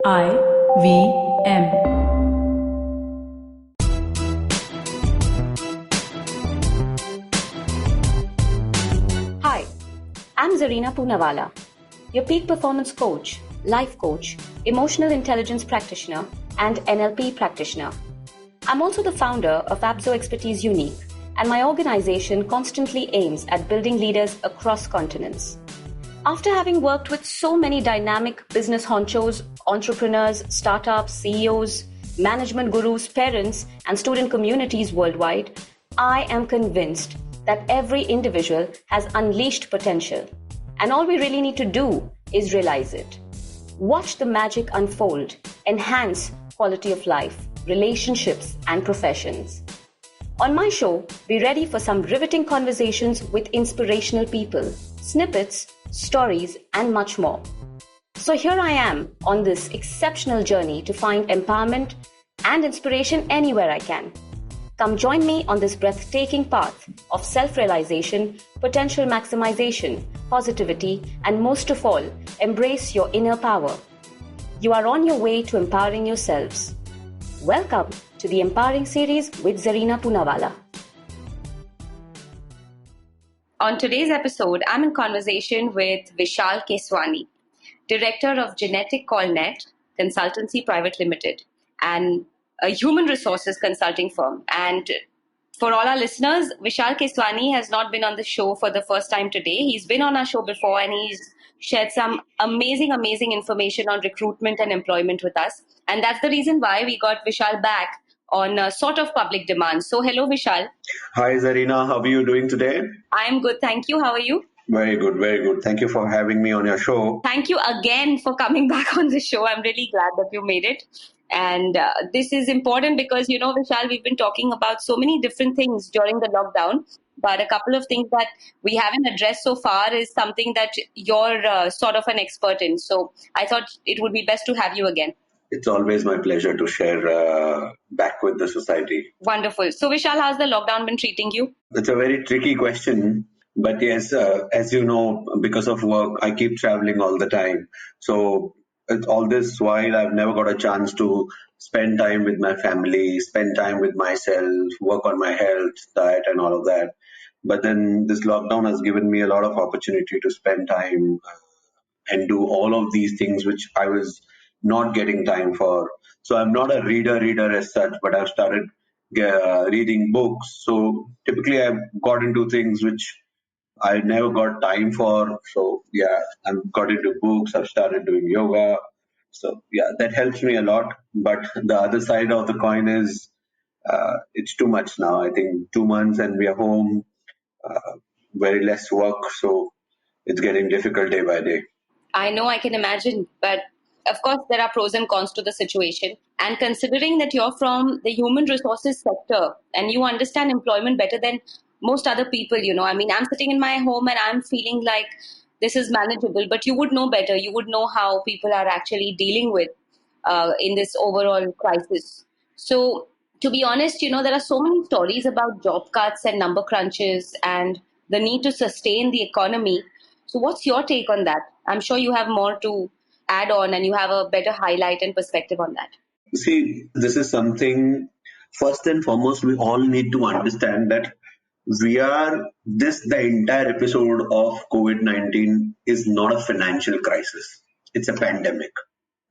IVM. Hi, I'm Zarina Poonawala, your peak performance coach, life coach, emotional intelligence practitioner, and NLP practitioner. I'm also the founder of Abzo Expertise Unique, and my organization constantly aims at building leaders across continents. After having worked with so many dynamic business honchos, entrepreneurs, startups, CEOs, management gurus, parents, and student communities worldwide, I am convinced that every individual has unleashed potential. And all we really need to do is realize it. Watch the magic unfold, enhance quality of life, relationships, and professions. On my show, be ready for some riveting conversations with inspirational people, snippets, stories, and much more. So here I am on this exceptional journey to find empowerment and inspiration anywhere I can. Come join me on this breathtaking path of self-realization, potential maximization, positivity, and most of all, embrace your inner power. You are on your way to empowering yourselves. Welcome to the Empowering Series with Zarina Poonawala. On today's episode, I'm in conversation with Vishal Keswani, Director of Genetic CallNet Consultancy Private Limited, and a human resources consulting firm. And for all our listeners, Vishal Keswani has not been on the show for the first time today. He's been on our show before and he's shared some amazing information on recruitment and employment with us. And that's the reason why we got Vishal back on a sort of public demand. So hello, Vishal. Hi, Zarina. How are you doing today? I'm good. Thank you. How are you? Very good, very good. Thank you for having me on your show. Thank you again for coming back on the show. I'm really glad that you made it. And this is important because, Vishal, we've been talking about so many different things during the lockdown. But a couple of things that we haven't addressed so far is something that you're sort of an expert in. So I thought it would be best to have you again. It's always my pleasure to share back with the society. Wonderful. So, Vishal, how's the lockdown been treating you? It's a very tricky question. But yes, as you know, because of work, I keep traveling all the time. So all this while, I've never got a chance to spend time with my family, spend time with myself, work on my health, diet, and all of that. But then this lockdown has given me a lot of opportunity to spend time and do all of these things which I was not getting time for. So I'm not a reader as such, but I've started reading books. So typically I've got into things which I never got time for. So yeah, I've got into books. I've started doing yoga. So yeah, that helps me a lot. But the other side of the coin is it's too much now. I think 2 months and we are home, very less work. So it's getting difficult day by day. I know, I can imagine, but of course there are pros and cons to the situation. And considering that you're from the human resources sector and you understand employment better than most other people, I'm sitting in my home and I'm feeling like this is manageable, but you would know better. You would know how people are actually dealing with in this overall crisis. So to be honest, there are so many stories about job cuts and number crunches and the need to sustain the economy. So what's your take on that? I'm sure you have more to add on and you have a better highlight and perspective on that. See, this is something, first and foremost, we all need to understand that the entire episode of COVID-19 is not a financial crisis. It's a pandemic.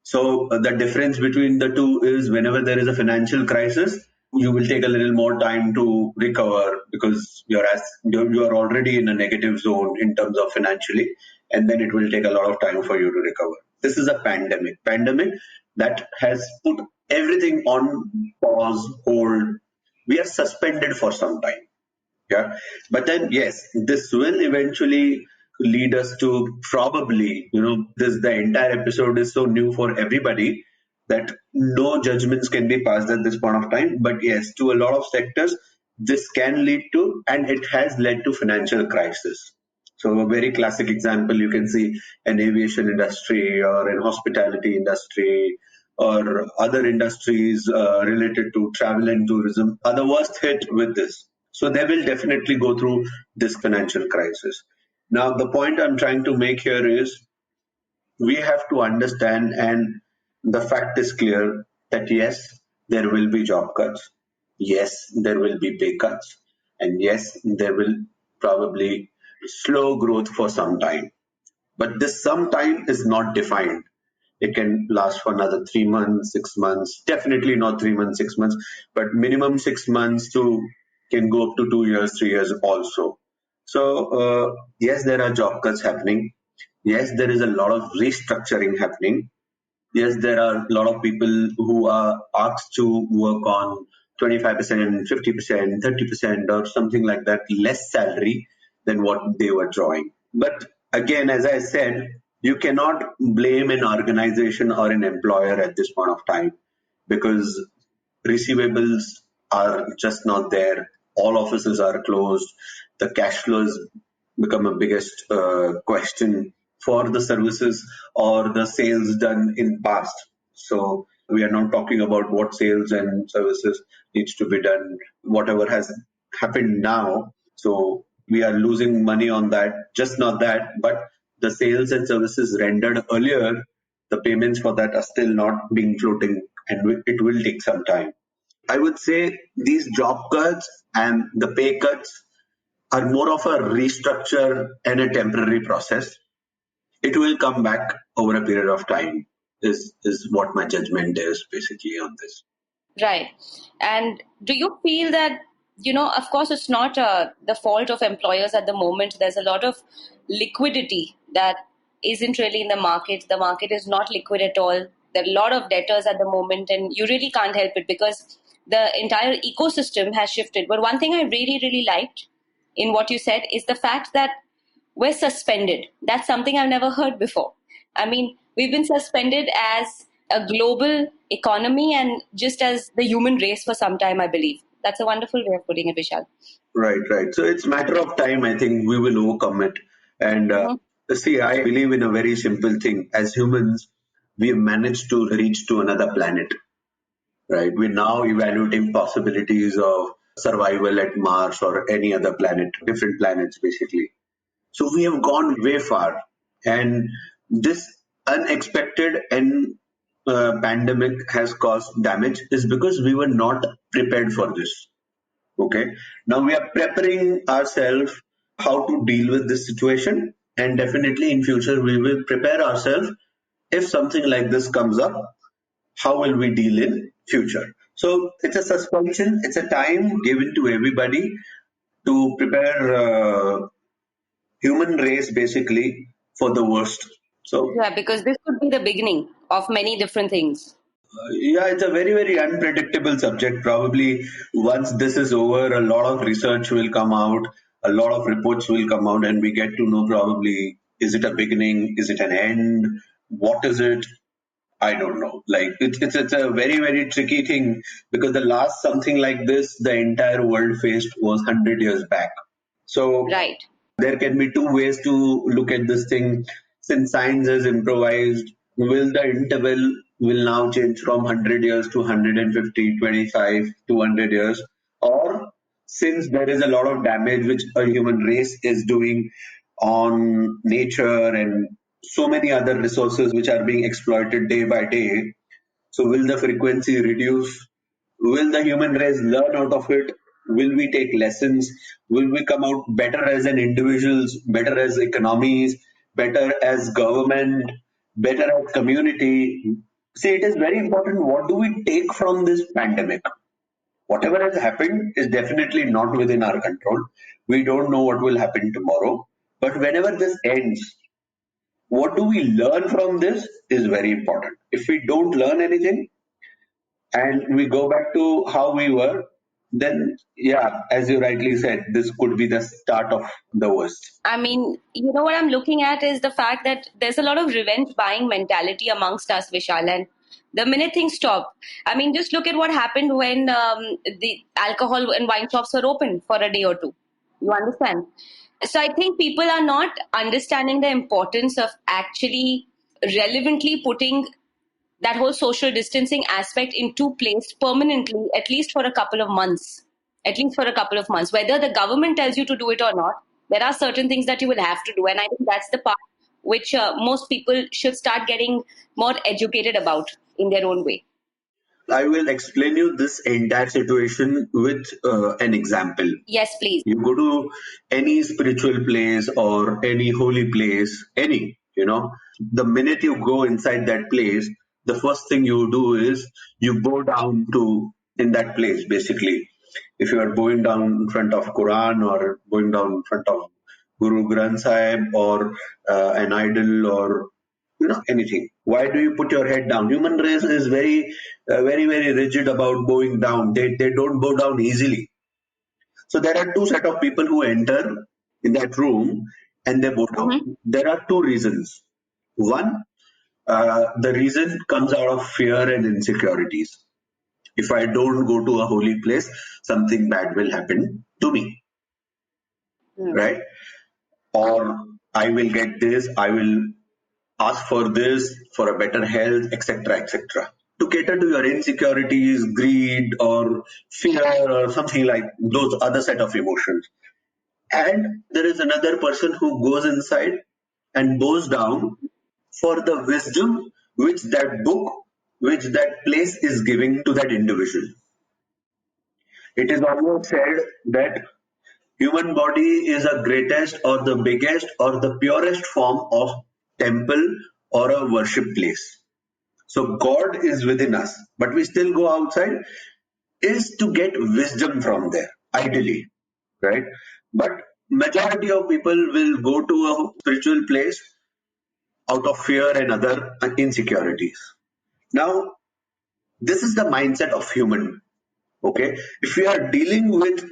So the difference between the two is whenever there is a financial crisis, you will take a little more time to recover because you are already in a negative zone in terms of financially, and then it will take a lot of time for you to recover. This is a pandemic that has put everything on pause, hold. We are suspended for some time. Yeah, but then yes, this will eventually lead us to probably, the entire episode is so new for everybody that no judgments can be passed at this point of time. But yes, to a lot of sectors, this can lead to, and it has led to, financial crisis. So a very classic example, you can see an aviation industry or an hospitality industry or other industries related to travel and tourism are the worst hit with this. So they will definitely go through this financial crisis. Now, the point I'm trying to make here is we have to understand and the fact is clear that yes, there will be job cuts. Yes, there will be pay cuts. And yes, there will probably slow growth for some time. But this some time is not defined. It can last for another 3 months, 6 months, definitely not 3 months, 6 months, but minimum 6 months to can go up to 2 years, 3 years also. So, yes, there are job cuts happening. Yes, there is a lot of restructuring happening. Yes, there are a lot of people who are asked to work on 25%, 50%, 30%, or something like that, less salary than what they were drawing. But again, as I said, you cannot blame an organization or an employer at this point of time because receivables are just not there. All offices are closed. The cash flows become a biggest question for the services or the sales done in past. So we are not talking about what sales and services needs to be done, whatever has happened now. So we are losing money on that. Just not that, but the sales and services rendered earlier, the payments for that are still not being floating, and it will take some time. I would say these job cuts and the pay cuts are more of a restructure and a temporary process. It will come back over a period of time, is what my judgment is basically on this. Right. And do you feel that, of course, it's not the fault of employers at the moment. There's a lot of liquidity that isn't really in the market. The market is not liquid at all. There are a lot of debtors at the moment, and you really can't help it because the entire ecosystem has shifted. But one thing I really, really liked in what you said is the fact that we're suspended. That's something I've never heard before. I mean, we've been suspended as a global economy and just as the human race for some time, I believe. That's a wonderful way of putting it, Vishal. Right, right. So it's matter of time. I think we will overcome it. And Mhm. see, I believe in a very simple thing. As humans, we have managed to reach to another planet. Right? We're now evaluating possibilities of survival at Mars or any other planet, different planets basically. So we have gone way far, and this unexpected and pandemic has caused damage is because we were not prepared for this. Okay, now we are preparing ourselves how to deal with this situation, and definitely in future we will prepare ourselves if something like this comes up. How will we deal in future? So it's a suspension. It's a time given to everybody to prepare human race basically for the worst. So Yeah, because this could be the beginning of many different things. yeah, it's a very, very unpredictable subject. Probably once this is over, a lot of research will come out, a lot of reports will come out, and we get to know probably is it a beginning, is it an end, what is it? I don't know. Like it's a very, very tricky thing because the last something like this the entire world faced was 100 years back. So Right. there can be two ways to look at this thing. Since science has improvised, will the interval will now change from 100 years to 150, 25, 200 years? Or since there is a lot of damage which a human race is doing on nature and so many other resources which are being exploited day by day, so will the frequency reduce? Will the human race learn out of it? Will we take lessons? Will we come out better as an individuals, better as economies, better as government, better as community? See, it is very important. What do we take from this pandemic? Whatever has happened is definitely not within our control. We don't know what will happen tomorrow. But whenever this ends, what do we learn from this is very important. If we don't learn anything, and we go back to how we were, then yeah, as you rightly said, this could be the start of the worst. I mean, what I'm looking at is the fact that there's a lot of revenge buying mentality amongst us, Vishal. And the minute things stop, I mean, just look at what happened when the alcohol and wine shops were open for a day or two. You understand? So I think people are not understanding the importance of actually relevantly putting that whole social distancing aspect into place permanently, at least for a couple of months. At least for a couple of months. Whether the government tells you to do it or not, there are certain things that you will have to do. And I think that's the part which most people should start getting more educated about in their own way? I will explain you this entire situation with an example. Yes, please. You go to any spiritual place or any holy place, the minute you go inside that place, the first thing you do is you bow down to in that place, basically. If you are bowing down in front of Quran or bowing down in front of Guru Granth Sahib or an idol or anything, why do you put your head down? Human race is very rigid about bowing down. They don't bow down easily. So there are two set of people who enter in that room and they bow down. There are two reasons. One, the reason comes out of fear and insecurities. If I don't go to a holy place, something bad will happen to me, right? Or I will get this, I will ask for this, for a better health, etc., etc. To cater to your insecurities, greed, or fear, or something like those other set of emotions. And there is another person who goes inside and bows down for the wisdom which that book, which that place is giving to that individual. It is always said that human body is the greatest or the biggest or the purest form of temple or a worship place. So God is within us, but we still go outside is to get wisdom from there, ideally, right? But majority of people will go to a spiritual place out of fear and other insecurities. Now, this is the mindset of human. Okay, if we are dealing with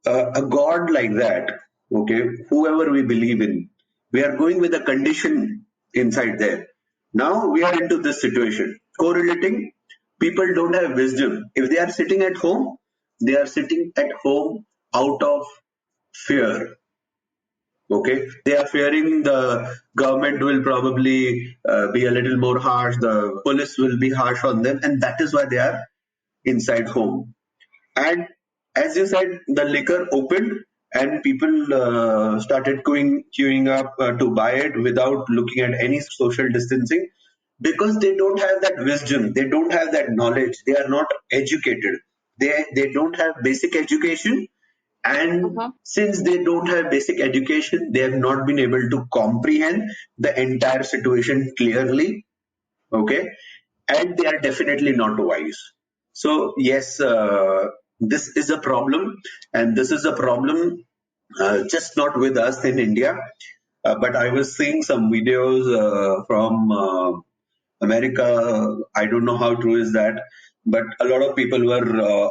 a god like that, okay, whoever we believe in, we are going with a condition inside there. Now we are into this situation. Correlating, people don't have wisdom. If they are sitting at home, they are sitting at home out of fear. Okay, they are fearing the government will probably be a little more harsh, the police will be harsh on them, and that is why they are inside home. And as you said, the liquor opened and people started queuing up to buy it without looking at any social distancing because they don't have that wisdom, they don't have that knowledge, they are not educated, they don't have basic education. And since they don't have basic education, they have not been able to comprehend the entire situation clearly. Okay, and they are definitely not wise. So yes, this is a problem, and this is a problem just not with us in India, but I was seeing some videos from America. I don't know how true is that, but a lot of people were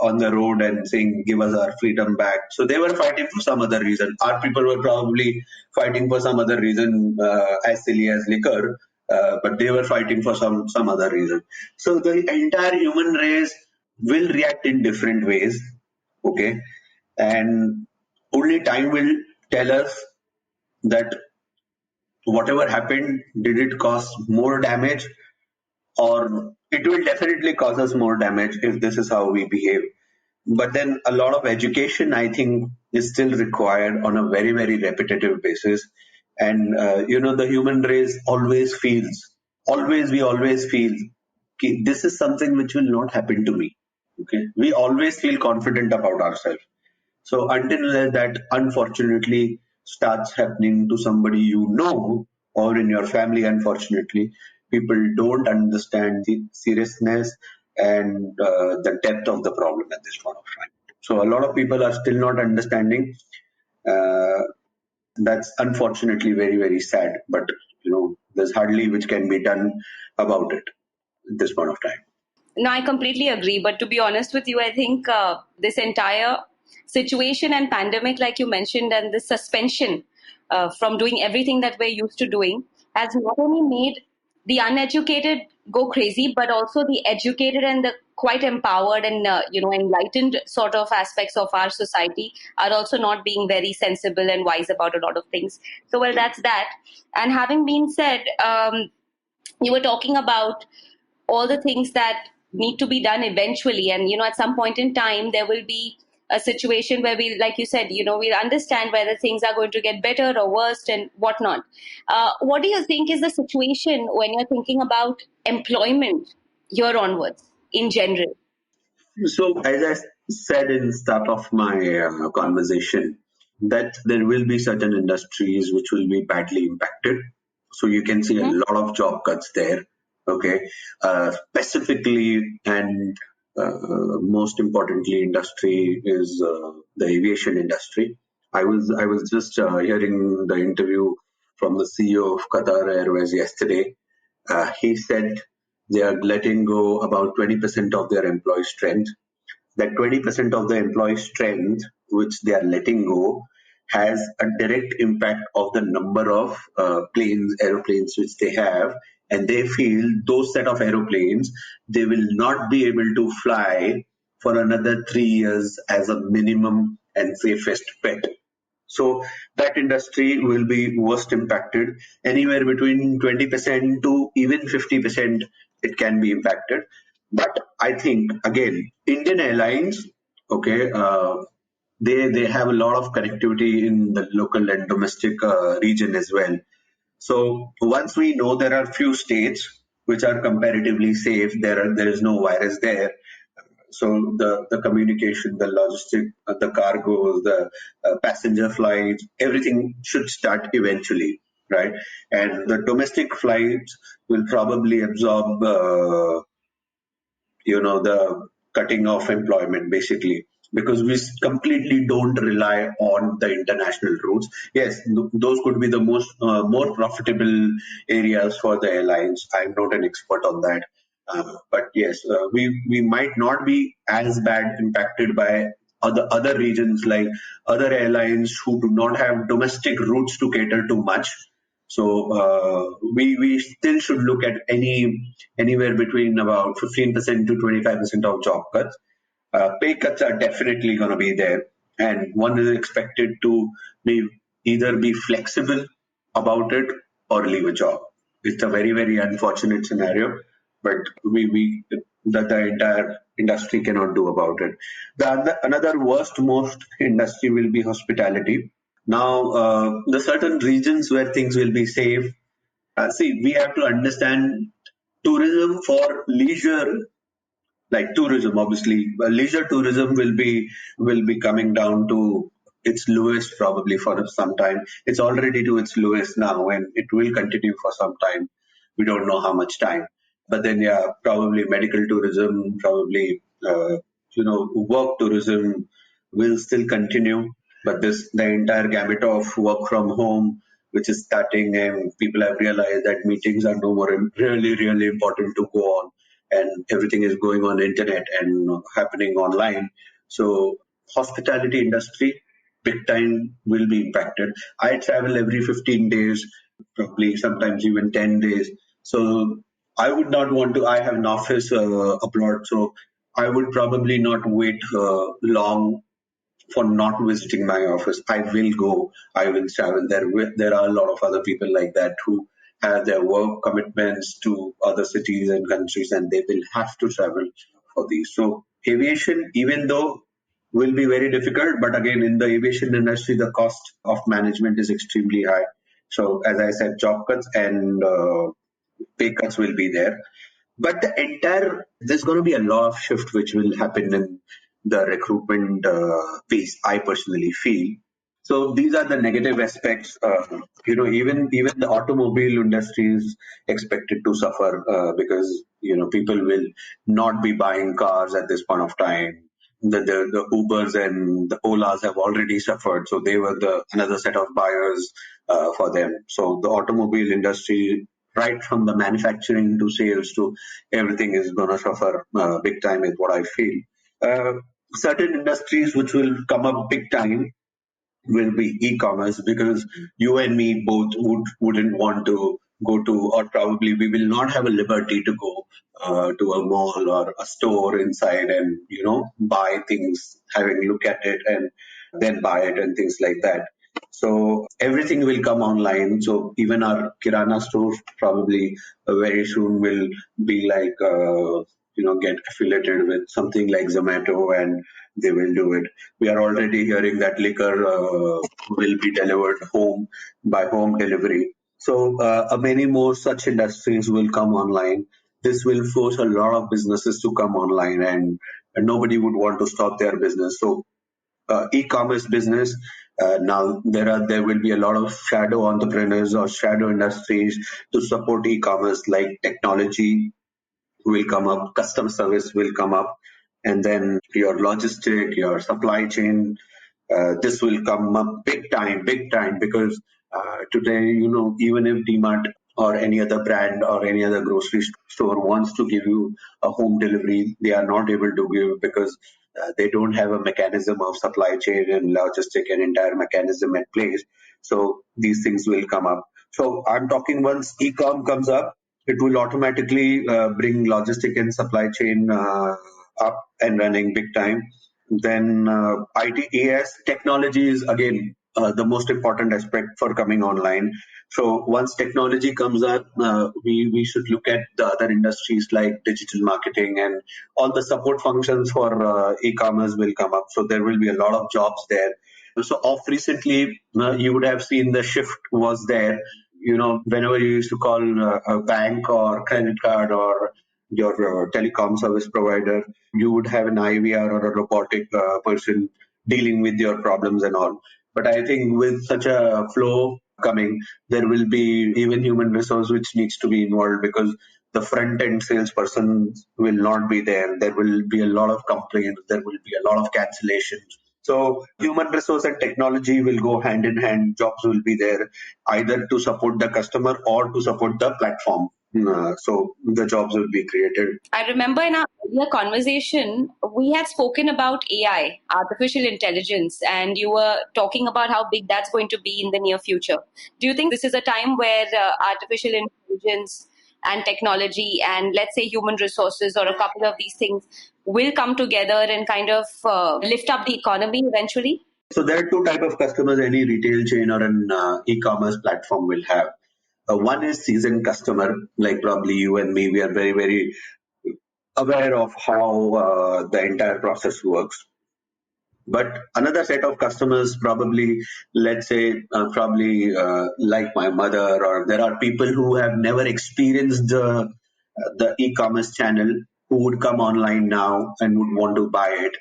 on the road and saying, "Give us our freedom back." So they were fighting for some other reason. Our people were probably fighting for some other reason, as silly as liquor, but they were fighting for some other reason. So the entire human race will react in different ways. Okay, and only time will tell us that whatever happened, did it cause more damage, or it will definitely cause us more damage if this is how we behave. But then a lot of education, I think, is still required on a very repetitive basis. And the human race always feels, we always feel, okay, this is something which will not happen to me. Okay, we always feel confident about ourselves. So until that unfortunately starts happening to somebody or in your family, unfortunately, people don't understand the seriousness and the depth of the problem at this point of time. So a lot of people are still not understanding. Uh, that's unfortunately very sad. But there's hardly which can be done about it at this point of time. No, I completely agree. But to be honest with you, I think this entire situation and pandemic, like you mentioned, and the suspension from doing everything that we're used to doing has not only made the uneducated go crazy, but also the educated and the quite empowered and enlightened sort of aspects of our society are also not being very sensible and wise about a lot of things. So, well, that's that. And having been said, you were talking about all the things that need to be done eventually, and at some point in time there will be a situation where we, like you said, we'll understand whether things are going to get better or worse and whatnot. What do you think is the situation when you're thinking about employment here onwards in general? So, as I said in start of my conversation, that there will be certain industries which will be badly impacted. So you can see a Mhm. lot of job cuts there. Okay, specifically and most importantly, industry is the aviation industry. I was just hearing the interview from the CEO of Qatar Airways yesterday. He said they are letting go about 20% of their employee strength. That 20% of the employee strength which they are letting go has a direct impact of the number of aeroplanes which they have, and they feel those set of aeroplanes they will not be able to fly for another 3 years as a minimum and safest bet. So that industry will be worst impacted. Anywhere between 20% to even 50%, it can be impacted. But I think again, Indian Airlines, okay, they have a lot of connectivity in the local and domestic region as well. So once we know there are few states which are comparatively safe, there is no virus there, so the communication, the logistic, the cargoes, the passenger flights, everything should start eventually, right? And the domestic flights will probably absorb, the cutting off employment basically, because we completely don't rely on the international routes. Yes, those could be the most more profitable areas for the airlines. I'm not an expert on that, but yes, we might not be as bad impacted by other regions, like other airlines who do not have domestic routes to cater to much. So we still should look at anywhere between about 15% to 25% of job cuts. Pay cuts are definitely going to be there, and one is expected to be either be flexible about it or leave a job. It's a very very unfortunate scenario, but we that the entire industry cannot do about it. Another worst most industry will be hospitality. Now, the certain regions where things will be safe. See, we have to understand tourism for leisure, like tourism. Obviously, leisure tourism will be coming down to its lowest probably for some time. It's already to its lowest now, and it will continue for some time. We don't know how much time, but then yeah, probably medical tourism, probably work tourism will still continue. But this the entire gamut of work from home, which is starting, and people have realized that meetings are no more really really important to go on, and everything is going on internet and happening online. So hospitality industry big time will be impacted. I travel every 15 days, probably sometimes even 10 days. So I would not want to. I have an office abroad, so I would probably not wait long for not visiting my office. I will go. I will travel. There are a lot of other people like that who have their work commitments to other cities and countries, and they will have to travel for these. So aviation, even though will be very difficult, but again, in the aviation industry, the cost of management is extremely high. So as I said, job cuts and pay cuts will be there. But there's going to be a lot of shift which will happen in the recruitment piece, I personally feel. So these are the negative aspects. Even the automobile industry is expected to suffer because people will not be buying cars at this point of time. The Ubers and the Olas have already suffered, so they were the another set of buyers for them. So the automobile industry, right from the manufacturing to sales to everything, is going to suffer big time, is what I feel. Uh, Certain industries which will come up big time will be e-commerce, because you and me both wouldn't want to go to, or probably we will not have a liberty to go to a mall or a store inside and buy things, having a look at it and then buy it and things like that. So everything will come online. So even our kirana stores probably very soon will be like get affiliated with something like Zomato, and they will do it. We are already hearing that liquor will be delivered home by home delivery. So many more such industries will come online. This will force a lot of businesses to come online, and nobody would want to stop their business. So e-commerce business. Now there will be a lot of shadow entrepreneurs or shadow industries to support e-commerce, like technology will come up, customer service will come up, and then your logistic, your supply chain, this will come up big time, because today, even if DMart or any other brand or any other grocery store wants to give you a home delivery, they are not able to give, because they don't have a mechanism of supply chain and logistic and entire mechanism in place. So these things will come up. So I'm talking, once e-com comes up, it will automatically bring logistic and supply chain up and running big time. Then ITES technology is again the most important aspect for coming online. So once technology comes up, we should look at the other industries like digital marketing, and all the support functions for e-commerce will come up. So there will be a lot of jobs there. So off recently, you would have seen the shift was there. Whenever you used to call a bank or credit card or your telecom service provider, you would have an IVR or a robotic person dealing with your problems and all. But I think with such a flow coming, there will be even human resource which needs to be involved, because the front end salesperson will not be there. There will be a lot of complaints. There will be a lot of cancellations. So human resource and technology will go hand in hand. Jobs will be there either to support the customer or to support the platform. So the jobs will be created. I remember in our earlier conversation, we had spoken about AI, artificial intelligence, and you were talking about how big that's going to be in the near future. Do you think this is a time where artificial intelligence and technology and, let's say, human resources or a couple of these things will come together and kind of lift up the economy eventually? So there are two type of customers any retail chain or an e-commerce platform will have. One is seasoned customer, like probably you and me. We are very, very aware of how the entire process works. But another set of customers, probably, let's say, like my mother, or there are people who have never experienced the e-commerce channel, who would come online now and would want to buy it.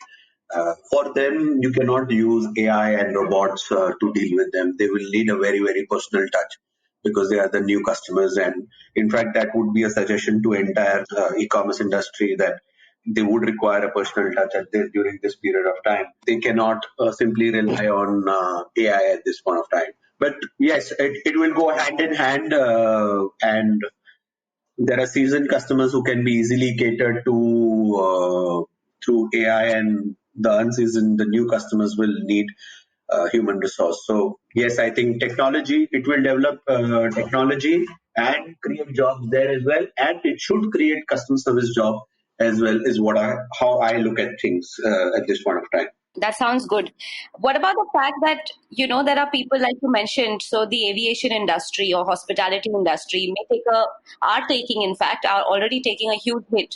For them, you cannot use AI and robots to deal with them. They will need a very, very personal touch, because they are the new customers. And in fact, that would be a suggestion to entire e-commerce industry, that they would require a personal touch during this period of time. They cannot simply rely on AI at this point of time. But yes, it will go hand in hand, and there are seasoned customers who can be easily catered to through AI, and the unseasoned, the new customers will need human resource. So yes, I think it will develop technology and create jobs there as well, and it should create customer service job as well, is how I look at things at this point of time. That sounds good. What about the fact that, there are people like you mentioned, so the aviation industry or hospitality industry are already taking a huge hit,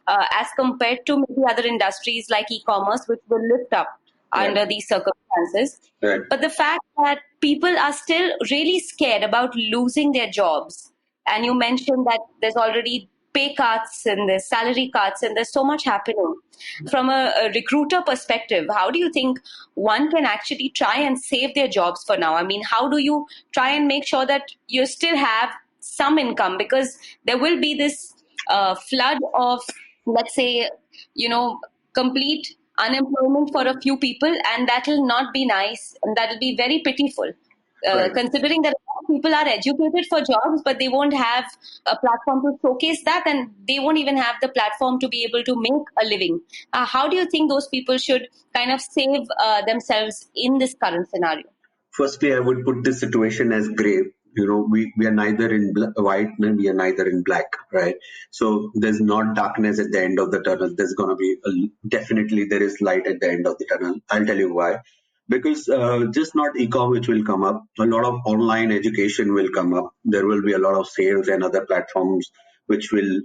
as compared to maybe other industries like e-commerce, which will lift up under these circumstances. Right. But the fact that people are still really scared about losing their jobs, and you mentioned that there's already pay cuts and there's salary cuts and there's so much happening. From a recruiter perspective, how do you think one can actually try and save their jobs for now? I mean, how do you try and make sure that you still have some income? Because there will be this flood of, let's say, complete unemployment for a few people, and that will not be nice, and that will be very pitiful. Right. Considering that people are educated for jobs, but they won't have a platform to showcase that, and they won't even have the platform to be able to make a living. How do you think those people should kind of save themselves in this current scenario? Firstly, I would put this situation as gray. We are neither in white and we are neither in black, right? So there's not darkness at the end of the tunnel. There's going to be definitely there is light at the end of the tunnel. I'll tell you why. Because just not e-com which will come up, a lot of online education will come up. There will be a lot of sales and other platforms which will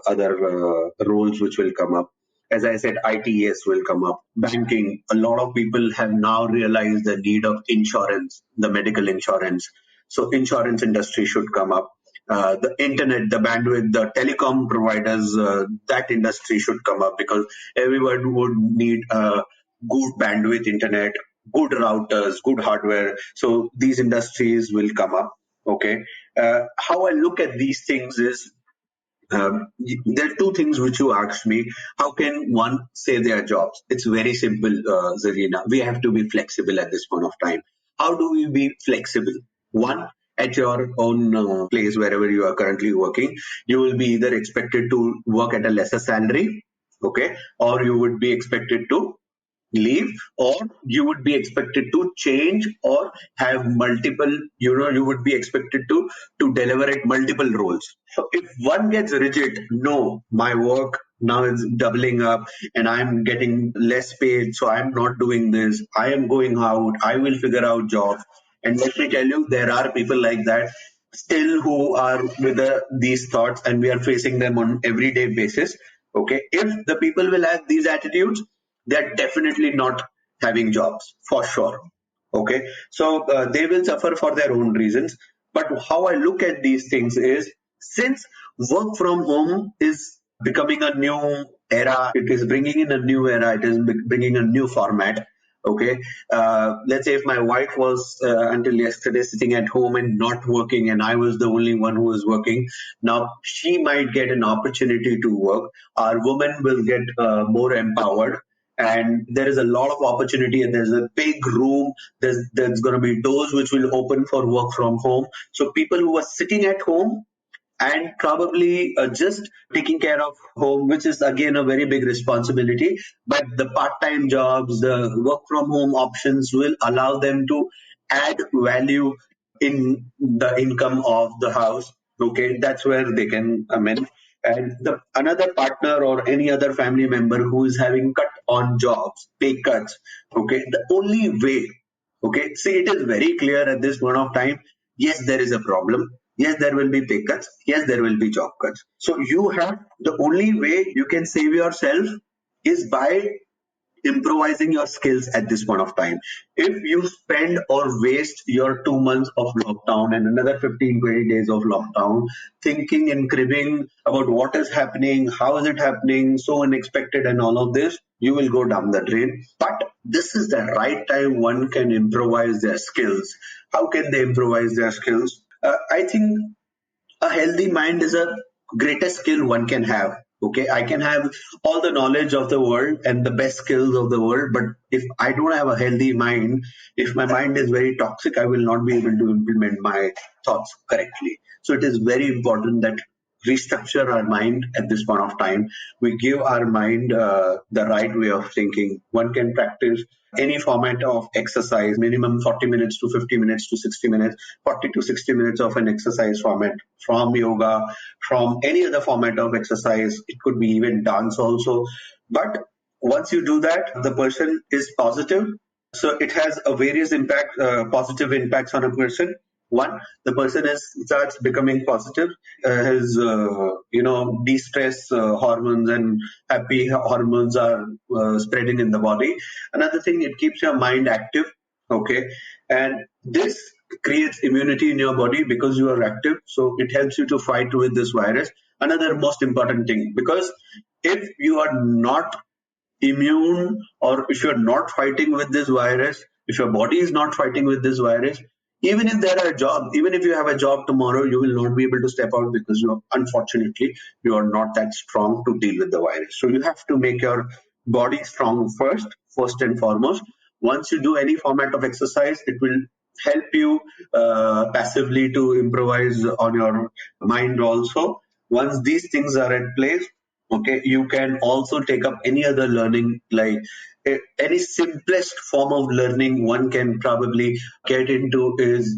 other roles which will come up. As I said, ITS will come up. Banking, a lot of people have now realized the need of insurance, the medical insurance. So insurance industry should come up. The internet, the bandwidth, the telecom providers, that industry should come up, because everyone would need good bandwidth internet, good routers, good hardware. So these industries will come up. Okay. How I look at these things is, there are two things which you asked me. How can one save their jobs? It's very simple, Zarina. We have to be flexible at this point of time. How do we be flexible? One, at your own place, wherever you are currently working, you will be either expected to work at a lesser salary, okay, or you would be expected to leave, or you would be expected to change or have multiple, you would be expected to deliver at multiple roles. So if one gets rigid, no, my work now is doubling up and I'm getting less paid, so I'm not doing this, I am going out, I will figure out jobs. And let me tell you, there are people like that still who are with these thoughts, and we are facing them on everyday basis. Okay, if the people will have these attitudes, they're definitely not having jobs for sure. Okay, so they will suffer for their own reasons. But how I look at these things is, since work from home is becoming a new era, it is bringing in a new era, it is bringing a new format. Okay, let's say if my wife was until yesterday sitting at home and not working, and I was the only one who was working, now she might get an opportunity to work. Our women will get more empowered, and there is a lot of opportunity, and there's a big room. There's going to be doors which will open for work from home. So people who are sitting at home and probably just taking care of home, which is again a very big responsibility. But the part-time jobs, the work from home options will allow them to add value in the income of the house. Okay, that's where they can come in. And the another partner or any other family member who is having cut on jobs, pay cuts. Okay, the only way. Okay, see, it is very clear at this point of time. Yes, there is a problem. Yes, there will be pay cuts. Yes, there will be job cuts. So you have, the only way you can save yourself is by improvising your skills at this point of time. If you spend or waste your 2 months of lockdown and another 15, 20 days of lockdown thinking and cribbing about what is happening, how is it happening, so unexpected and all of this, you will go down the drain. But this is the right time one can improvise their skills. How can they improvise their skills? I think a healthy mind is a greatest skill one can have. Okay, I can have all the knowledge of the world and the best skills of the world, but if I don't have a healthy mind, if my mind is very toxic, I will not be able to implement my thoughts correctly. So it is very important that restructure our mind at this point of time. We give our mind the right way of thinking. One can practice any format of exercise, minimum 40 minutes to 50 minutes to 60 minutes, 40 to 60 minutes of an exercise format, from yoga, from any other format of exercise. It could be even dance also. But once you do that, the person is positive. So it has a various positive impacts on a person. One, the person starts becoming positive. His de-stress hormones and happy hormones are spreading in the body. Another thing, it keeps your mind active. Okay, and this creates immunity in your body because you are active. So it helps you to fight with this virus. Another most important thing, because if you are not immune, or if you're not fighting with this virus, if your body is not fighting with this virus, even if there are jobs, even if you have a job tomorrow, you will not be able to step out because unfortunately you are not that strong to deal with the virus. So you have to make your body strong first and foremost. Once you do any format of exercise, it will help you passively to improvise on your mind also. Once these things are at place, okay, you can also take up any other learning, like any simplest form of learning one can probably get into is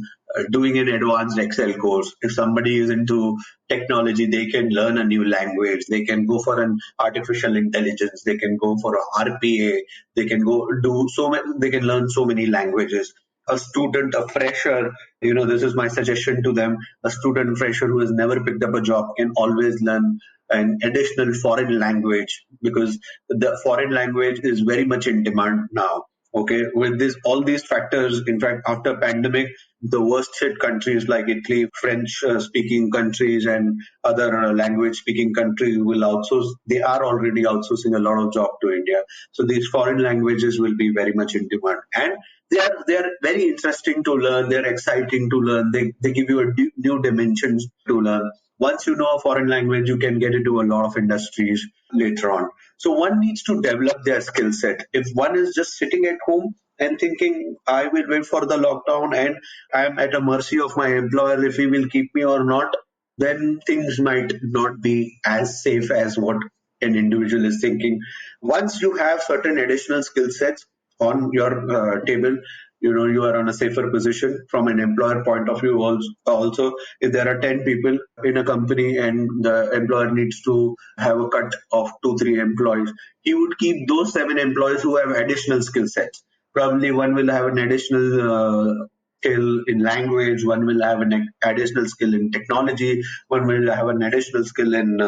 doing an advanced Excel course. If somebody is into technology, they can learn a new language, they can go for an artificial intelligence, they can go for a RPA, they can go do so many, they can learn so many languages. a student, a fresher, this is my suggestion to them. A student fresher who has never picked up a job can always learn an additional foreign language, because the foreign language is very much in demand now. Okay, with this, all these factors, in fact, after pandemic, the worst hit countries like Italy, French speaking countries, and other language speaking countries will outsource. They are already outsourcing a lot of job to India. So these foreign languages will be very much in demand, and they are very interesting to learn. They're exciting to learn. They give you a new dimensions to learn. Once you know a foreign language, you can get into a lot of industries later on. So one needs to develop their skill set. If one is just sitting at home and thinking, I will wait for the lockdown and I'm at a mercy of my employer if he will keep me or not, then things might not be as safe as what an individual is thinking. Once you have certain additional skill sets on your table, you are on a safer position from an employer point of view. Also, if there are 10 people in a company and the employer needs to have a cut of 2-3 employees, he would keep those 7 employees who have additional skill sets. Probably one will have an additional skill in language, one will have an additional skill in technology, one will have an additional skill in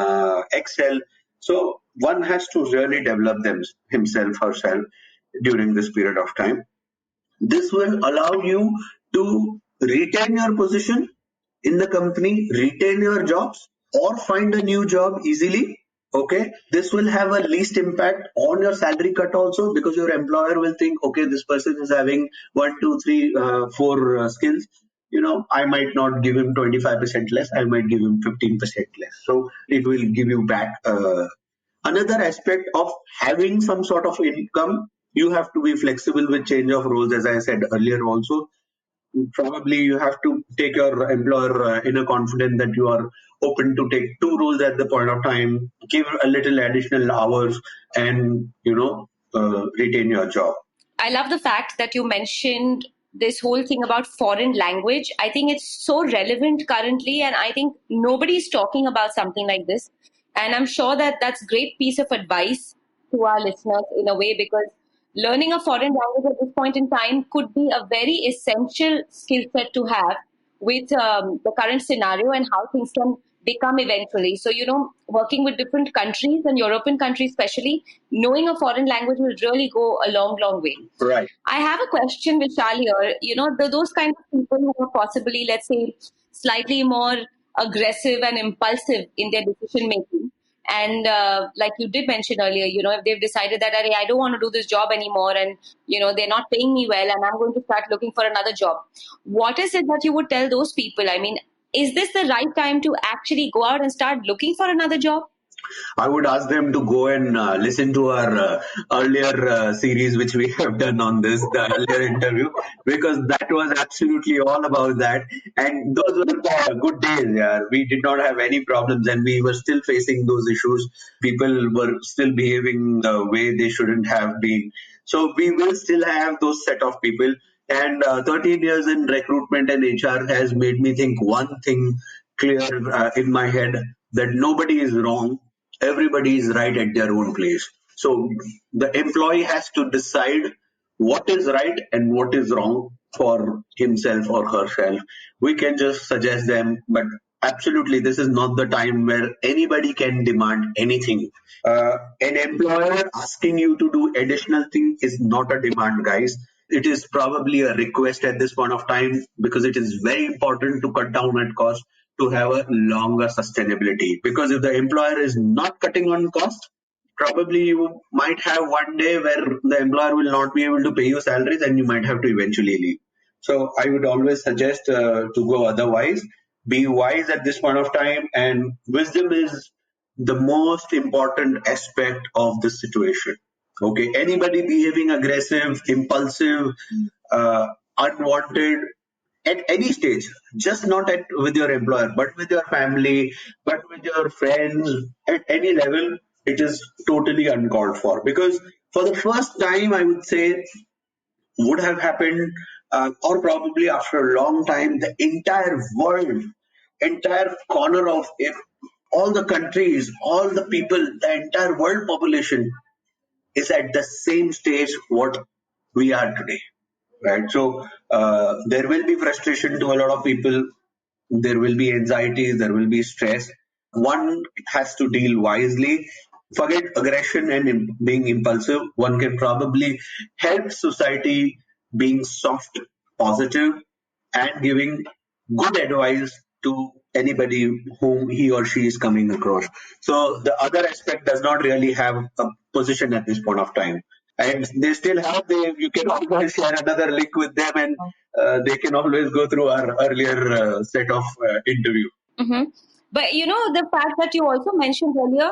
Excel. So one has to really develop himself, herself during this period of time. This will allow you to retain your position in the company, retain your jobs, or find a new job easily. Okay, this will have a least impact on your salary cut also, because your employer will think, okay, this person is having 1, 2, 3, 4 skills. I might not give him 25% less, I might give him 15% less. So it will give you back. Another aspect of having some sort of income, you have to be flexible with change of roles, as I said earlier also. Probably you have to take your employer inner confidence that you are open to take 2 roles at the point of time, give a little additional hours, and retain your job. I love the fact that you mentioned this whole thing about foreign language. I think it's so relevant currently, and I think nobody's talking about something like this. And I'm sure that that's great piece of advice to our listeners in a way, because learning a foreign language at this point in time could be a very essential skill set to have with the current scenario and how things can become eventually. So, working with different countries and European countries, especially, knowing a foreign language will really go a long, long way. Right. I have a question, Vishal, here. Those kind of people who are possibly, let's say, slightly more aggressive and impulsive in their decision making. And like you did mention earlier, if they've decided that, I don't want to do this job anymore, and, they're not paying me well, and I'm going to start looking for another job. What is it that you would tell those people? I mean, is this the right time to actually go out and start looking for another job? I would ask them to go and listen to our earlier series, which we have done on this, the earlier interview, because that was absolutely all about that. And those were the good days. Yeah. We did not have any problems, and we were still facing those issues. People were still behaving the way they shouldn't have been. So we will still have those set of people. And 13 years in recruitment and HR has made me think one thing clear in my head, that nobody is wrong, everybody is right at their own place. So the employee has to decide what is right and what is wrong for himself or herself. We can just suggest them, but absolutely, this is not the time where anybody can demand anything. An employer asking you to do additional thing is not a demand, guys. It is probably a request at this point of time, because it is very important to cut down at cost, to have a longer sustainability. Because if the employer is not cutting on cost, probably you might have one day where the employer will not be able to pay you salaries, and you might have to eventually leave. So I would always suggest to go otherwise. Be wise at this point of time, and wisdom is the most important aspect of this situation. Okay, anybody behaving aggressive, impulsive, unwanted at any stage, just not with your employer, but with your family, but with your friends, at any level, it is totally uncalled for. Because for the first time, I would say, would have happened, or probably after a long time, the entire world, entire corner of it, all the countries, all the people, the entire world population is at the same stage what we are today. right? So there will be frustration to a lot of people. There will be anxiety, there will be stress. One has to deal wisely. Forget aggression and being impulsive. One can probably help society being soft, positive, and giving good advice to anybody whom he or she is coming across. So the other aspect does not really have a position at this point of time. And they still have, you can always share another link with them, and they can always go through our earlier set of interview. Hmm. But the fact that you also mentioned earlier,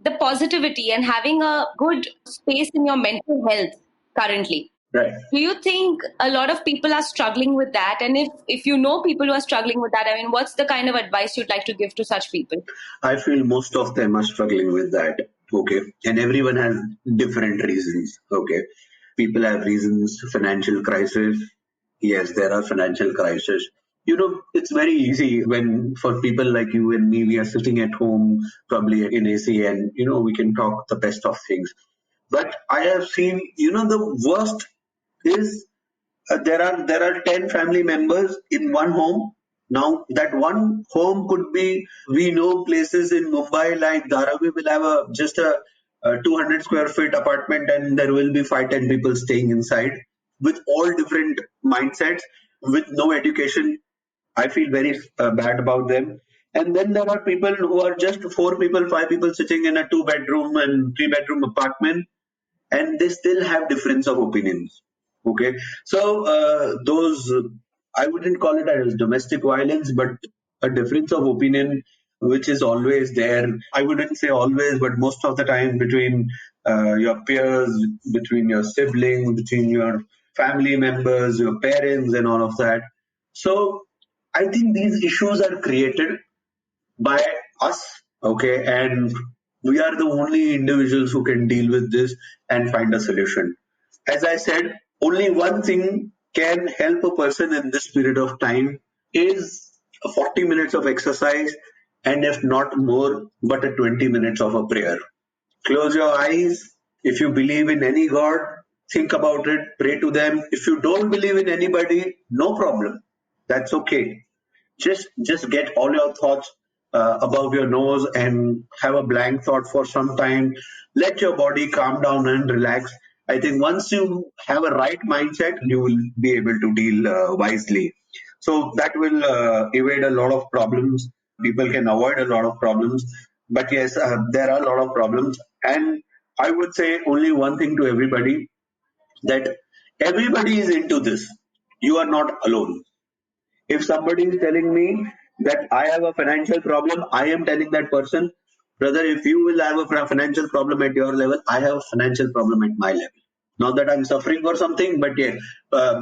the positivity and having a good space in your mental health currently. Right. Do you think a lot of people are struggling with that? And if you know people who are struggling with that, I mean, what's the kind of advice you'd like to give to such people? I feel most of them are struggling with that. Okay. And everyone has different reasons. Okay. People have reasons, financial crisis. Yes, there are financial crises. It's very easy when for people like you and me, we are sitting at home, probably in AC, and we can talk the best of things. But I have seen, the worst is there are 10 family members in one home. Now that one home could be, we know places in Mumbai like Dharavi will have a 200 square feet apartment, and there will be 5-10 people staying inside with all different mindsets, with no education. I feel very bad about them. And then there are people who are just 4 people, 5 people sitting in a 2 bedroom and 3 bedroom apartment, and they still have difference of opinions. Okay, so those, I wouldn't call it as domestic violence, but a difference of opinion which is always there. I wouldn't say always, but most of the time, between your peers, between your siblings, between your family members, your parents, and all of that. So I think these issues are created by us, okay, and we are the only individuals who can deal with this and find a solution. As I said, only one thing can help a person in this period of time is a 40 minutes of exercise, and if not more, but a 20 minutes of a prayer. Close your eyes. If you believe in any god, think about it, pray to them. If you don't believe in anybody, no problem, that's okay. Just get all your thoughts above your nose and have a blank thought for some time. Let your body calm down and relax. I think once you have a right mindset, you will be able to deal wisely. So that will evade a lot of problems. People can avoid a lot of problems. But yes, there are a lot of problems. And I would say only one thing to everybody, that everybody is into this. You are not alone. If somebody is telling me that I have a financial problem, I am telling that person, brother, if you will have a financial problem at your level, I have a financial problem at my level. Not that I'm suffering for something, but yeah,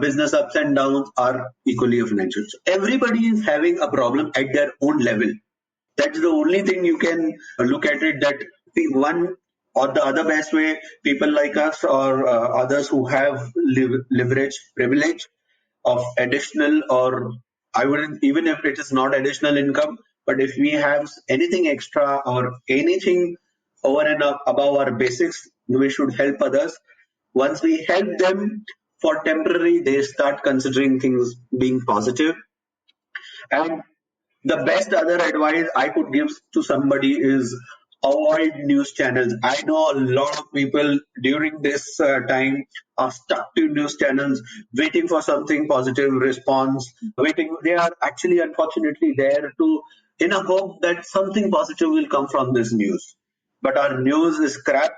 business ups and downs are equally a financial. So everybody is having a problem at their own level. That's the only thing you can look at it, that the one or the other best way, people like us or others who have leverage, privilege of additional, or I wouldn't, even if it is not additional income, but if we have anything extra or anything over and above our basics, we should help others. Once we help them for temporary, they start considering things being positive. And the best other advice I could give to somebody is avoid news channels. I know a lot of people during this time are stuck to news channels, waiting for something positive response, waiting. They are actually, unfortunately, there to, in a hope that something positive will come from this news. But our news is crap.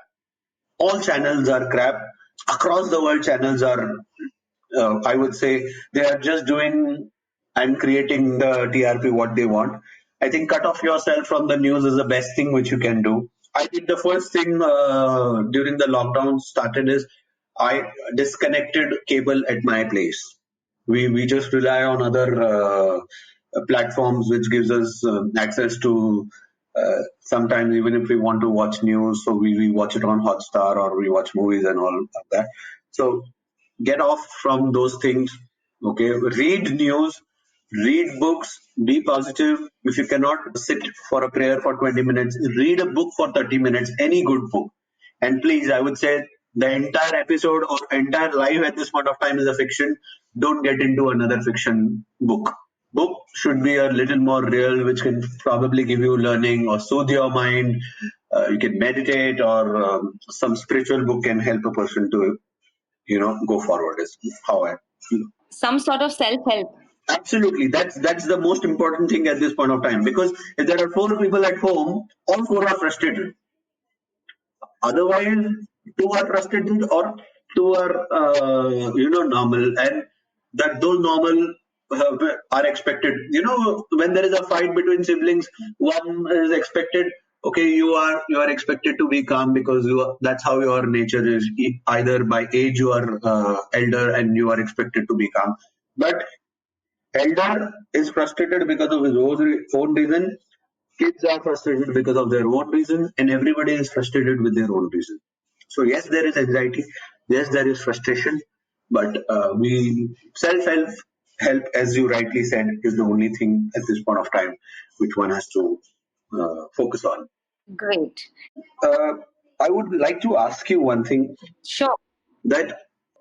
All channels are crap. Across the world, channels are, I would say, they are just doing and creating the TRP what they want. I think cut off yourself from the news is the best thing which you can do. I think the first thing during the lockdown started is I disconnected cable at my place. We just rely on other platforms which gives us access to sometimes even if we want to watch news, so we watch it on Hotstar or we watch movies and all of that. So get off from those things. Okay, read news, read books, be positive. If you cannot sit for a prayer for 20 minutes, read a book for 30 minutes, any good book. And please, I would say, The entire episode or entire life at this point of time is a fiction. Don't get into another fiction book. Book should be a little more real, which can probably give you learning or soothe your mind. You can meditate, or some spiritual book can help a person to, go forward. Is how I feel. Some sort of self-help. Absolutely, that's the most important thing at this point of time. Because if there are four people at home, all four are frustrated. Otherwise, two are frustrated or two are normal, and that those normal are expected. When there is a fight between siblings, one is expected. Okay, you are expected to be calm because that's how your nature is. Either by age you are elder and you are expected to be calm, but elder is frustrated because of his own reason. Kids are frustrated because of their own reason, and everybody is frustrated with their own reason. So yes, there is anxiety. Yes, there is frustration, but we self help, as you rightly said, is the only thing at this point of time which one has to focus on. Great. Uh, I would like to ask you one thing, Sure. that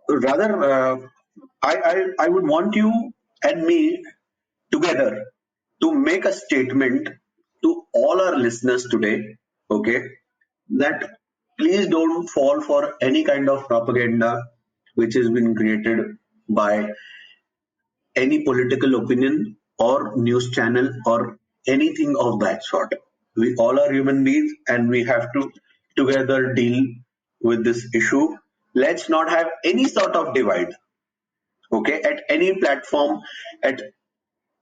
rather I would want you and me together to make a statement to all our listeners today, okay, that please don't fall for any kind of propaganda which has been created by any political opinion or news channel or anything of that sort. We all are human beings and we have to together deal with this issue. Let's not have any sort of divide, okay, at any platform, at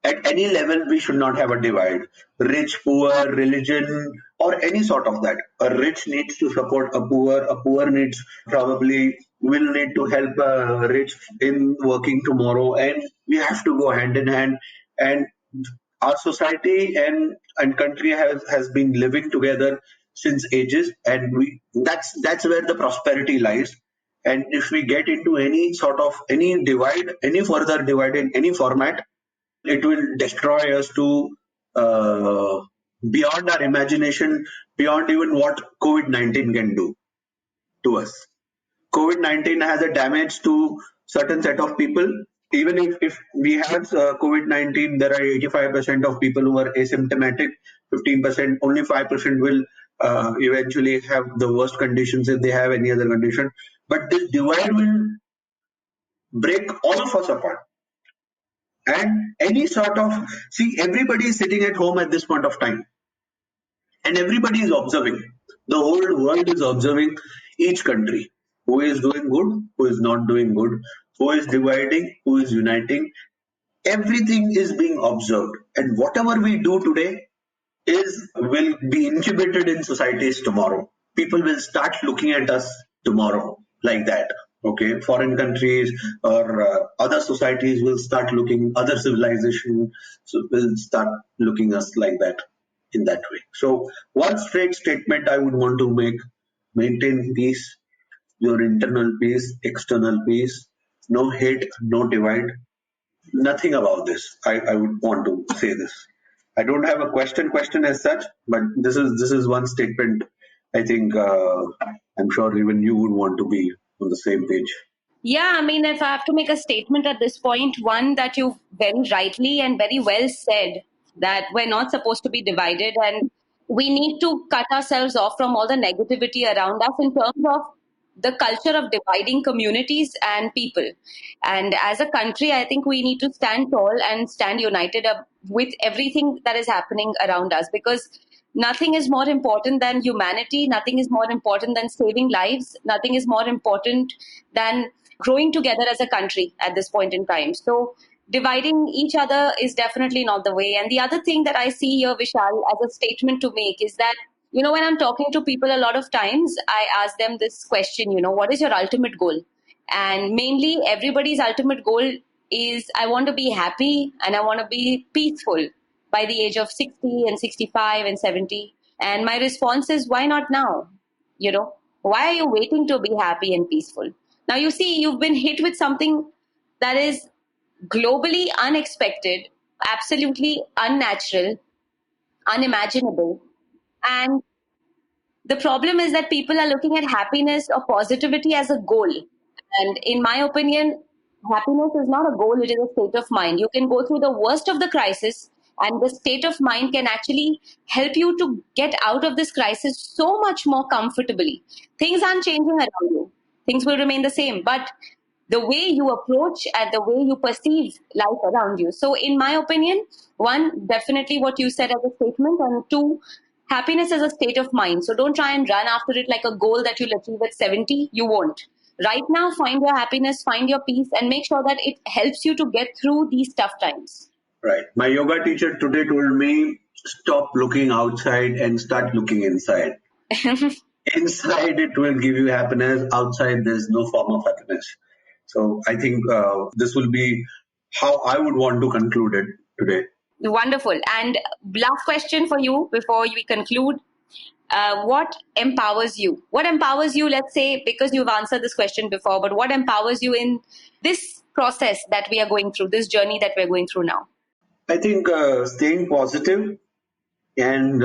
any level. We should not have a divide: rich, poor, religion, or any sort of that. A rich needs to support a poor needs probably will need to help a rich in working tomorrow, and we have to go hand in hand. And our society and country has been living together since ages, and we that's where the prosperity lies. And if we get into any sort of any divide, any further divide in any format, it will destroy us to uh, beyond our imagination, beyond even what COVID-19 can do to us. COVID-19 has a damage to certain set of people. Even if we have COVID-19, there are 85% of people who are asymptomatic, 15%, only 5% will eventually have the worst conditions if they have any other condition. But this divide will break all of us apart. And any sort of, see, everybody is sitting at home at this point of time, and everybody is observing. The whole world is observing each country, who is doing good, who is not doing good, who is dividing, who is uniting. Everything is being observed, and whatever we do today is will be incubated in societies tomorrow. People will start looking at us tomorrow like that. Okay, foreign countries or other societies will start looking, other civilization will start looking us like that, in that way. So one straight statement I would want to make: maintain peace, your internal peace, external peace, no hate, no divide, nothing about this. I would want to say this. I don't have a question as such, but this is one statement. I think I'm sure even you would want to be on the same page. Yeah, I mean, if I have to make a statement at this point, one that you very rightly and very well said, that we're not supposed to be divided, and we need to cut ourselves off from all the negativity around us in terms of the culture of dividing communities and people. And as a country, I think we need to stand tall and stand united up with everything that is happening around us, because nothing is more important than humanity, nothing is more important than saving lives, nothing is more important than growing together as a country at this point in time. So dividing each other is definitely not the way. And the other thing that I see here, Vishal, as a statement to make is that, when I'm talking to people, a lot of times I ask them this question, what is your ultimate goal? And mainly everybody's ultimate goal is, I want to be happy and I want to be peaceful by the age of 60 and 65 and 70. And my response is, why not now? Why are you waiting to be happy and peaceful? Now, you see, you've been hit with something that is globally unexpected, absolutely unnatural, unimaginable. And The problem is that people are looking at happiness or positivity as a goal. And in my opinion, happiness is not a goal, it is a state of mind. You can go through the worst of the crisis, and the state of mind can actually help you to get out of this crisis so much more comfortably. Things aren't changing around you, things will remain the same, but the way you approach and the way you perceive life around you. So, in my opinion, one, definitely what you said as a statement, and two, happiness is a state of mind. So, don't try and run after it like a goal that you'll achieve at 70. You won't. Right now, find your happiness, find your peace, and make sure that it helps you to get through these tough times. Right. My yoga teacher today told me, stop looking outside and start looking inside. Inside, it will give you happiness. Outside, there's no form of happiness. So I think this will be how I would want to conclude it today. Wonderful. And last question for you before we conclude. What empowers you? What empowers you, let's say, because you've answered this question before, but what empowers you in this process that we are going through, this journey that we're going through now? I think staying positive and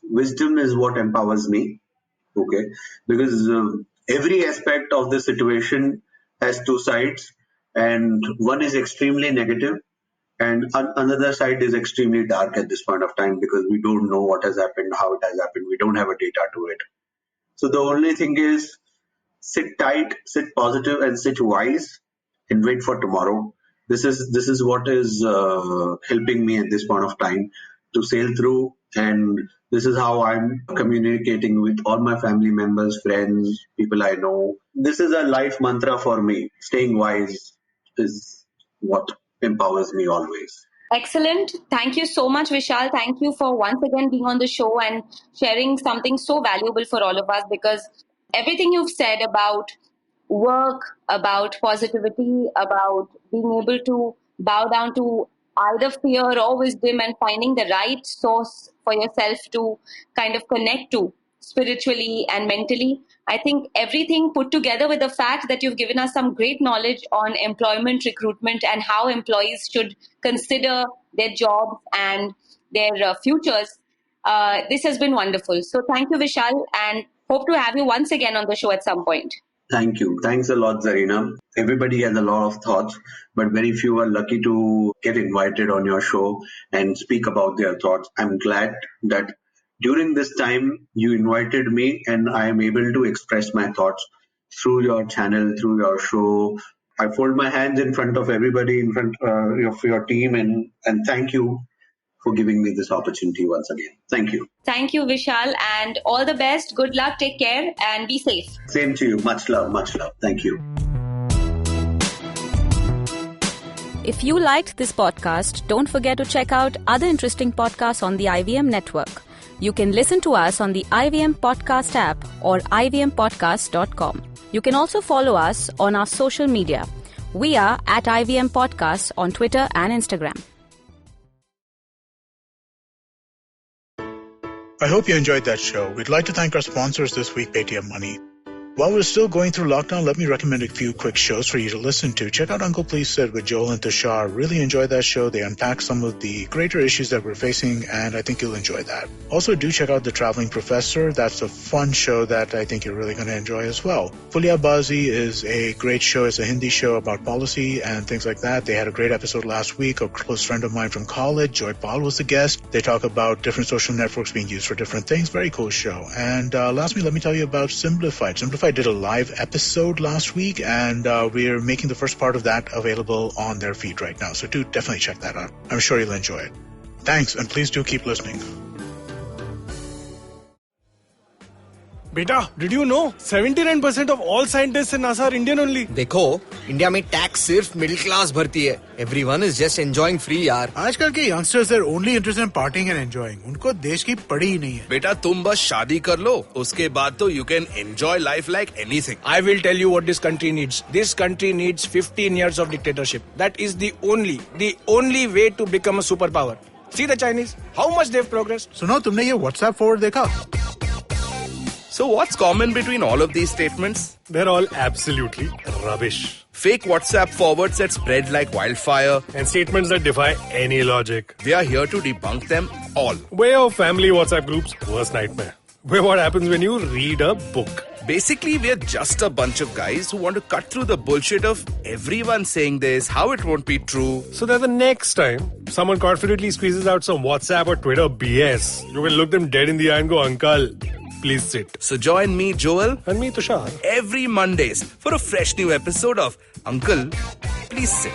wisdom is what empowers me. Okay. Because every aspect of the situation has two sides, and one is extremely negative and another side is extremely dark at this point of time, because we don't know what has happened, how it has happened. We don't have a data to it. So the only thing is sit tight, sit positive, and sit wise, and wait for tomorrow. This is what is helping me at this point of time to sail through, and this is how I'm communicating with all my family members, friends, people I know. This is a life mantra for me. Staying wise is what empowers me always. Excellent. Thank you so much, Vishal. Thank you for once again being on the show and sharing something so valuable for all of us, because everything you've said about work, about positivity, about being able to bow down to either fear or wisdom and finding the right source for yourself to kind of connect to spiritually and mentally. I think everything put together with the fact that you've given us some great knowledge on employment, recruitment, and how employees should consider their jobs and their futures. This has been wonderful. So thank you, Vishal, and hope to have you once again on the show at some point. Thank you. Thanks a lot, Zarina. Everybody has a lot of thoughts, but very few are lucky to get invited on your show and speak about their thoughts. I'm glad that during this time you invited me and I am able to express my thoughts through your channel, through your show. I fold my hands in front of everybody, in front of your team, and thank you for giving me this opportunity once again. Thank you. Thank you, Vishal, and all the best. Good luck, take care, and be safe. Same to you. Much love, much love. Thank you. If you liked this podcast, don't forget to check out other interesting podcasts on the IVM network. You can listen to us on the IVM Podcast app or ivmpodcast.com. You can also follow us on our social media. We are at IVM Podcasts on Twitter and Instagram. I hope you enjoyed that show. We'd like to thank our sponsors this week, Paytm Money. While we're still going through lockdown, let me recommend a few quick shows for you to listen to. Check out Uncle Please Sit with Joel and Tushar. Really enjoy that show. They unpack some of the greater issues that we're facing, and I think you'll enjoy that. Also, do check out The Traveling Professor. That's a fun show that I think you're really going to enjoy as well. Fulia Bazi is a great show. It's a Hindi show about policy and things like that. They had a great episode last week. A close friend of mine from college, Joy Paul, was the guest. They talk about different social networks being used for different things. Very cool show. And lastly, let me tell you about Simplified. Simplified did a live episode last week, and we're making the first part of that available on their feed right now. So do definitely check that out. I'm sure you'll enjoy it. Thanks, and please do keep listening. Beta, did you know 79% of all scientists in NASA are Indian only? देखो, India में tax सिर्फ middle class भरती है. Everyone is just enjoying free यार. आजकल के youngsters are only interested in partying and enjoying. उनको देश की पड़ी ही नहीं है. बेटा तुम बस शादी कर लो, उसके बाद तो you can enjoy life like anything. I will tell you what this country needs. This country needs 15 years of dictatorship. That is the only way to become a superpower. See the Chinese, how much they've progressed. सुनो, तुमने ये WhatsApp forward देखा? So what's common between all of these statements? They're all absolutely rubbish. Fake WhatsApp forwards that spread like wildfire. And statements that defy any logic. We are here to debunk them all. Way of family WhatsApp groups, worst nightmare. We're what happens when you read a book. Basically, we're just a bunch of guys who want to cut through the bullshit of everyone saying this, how it won't be true. So that the next time someone confidently squeezes out some WhatsApp or Twitter BS, you can look them dead in the eye and go, Uncle, please sit. So join me, Joel, And me, Tushar. every Mondays for a fresh new episode of Uncle, Please Sit.